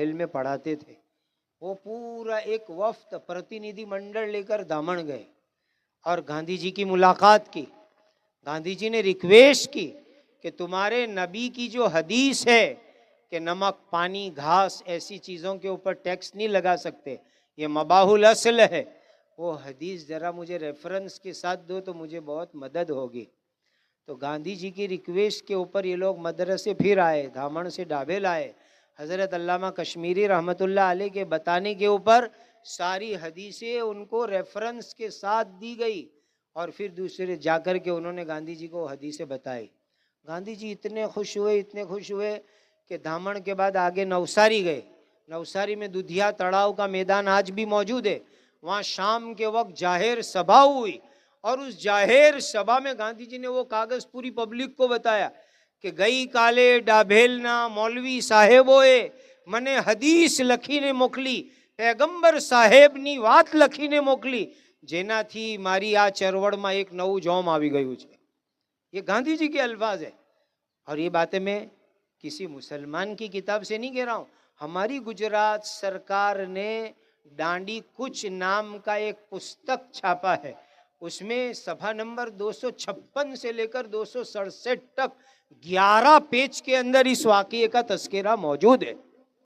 Jail में पढ़ाते थे, वो पूरा एक वफ्द प्रतिनिधि मंडल लेकर दामन गए और गांधी जी की मुलाकात की। गांधी जी ने रिक्वेस्ट की कि तुम्हारे नबी की जो हदीस है कि नमक, पानी, घास ऐसी चीज़ों के ऊपर टैक्स नहीं लगा सकते, ये मबाहुल असल है, वो हदीस ज़रा मुझे रेफरेंस के साथ दो तो मुझे बहुत मदद होगी। तो गांधी जी की रिक्वेस्ट के ऊपर ये लोग मदरसे फिर आए, धामण से डाबेल आए। हज़रत अल्लामा कश्मीरी रहमतुल्लाह अलैह के बताने के ऊपर सारी हदीसें उनको रेफरेंस के साथ दी गई और फिर दूसरे जाकर के उन्होंने गांधी जी को हदीसें बताई। गांधी जी इतने खुश हुए कि धामण के बाद आगे नवसारी गए। नवसारी में दुधिया तड़ाव का मैदान आज भी मौजूद है। वहाँ शाम के वक्त जाहिर सभा हुई और उस जाहिर सभा में गांधी जी ने वो कागज पूरी पब्लिक को बताया कि गई काले डाभेलना मौलवी साहेबोए મને હદીસ લખીને મોકલી, પેગંબર સાહેબની વાત લખીને મોકલી, જેનાથી મારી આ ચળવળમાં એક નવું જોમ આવી ગયું છે। ये गांधी जी के अल्फाज है और ये बातें मैं किसी मुसलमान की किताब से नहीं कह रहा हूँ। हमारी गुजरात सरकार ने डांडी कुछ नाम का एक पुस्तक छापा है, उसमें सफा नंबर 256 से लेकर 267 तक 11 पेज के अंदर इस वाकये का तस्करा मौजूद है।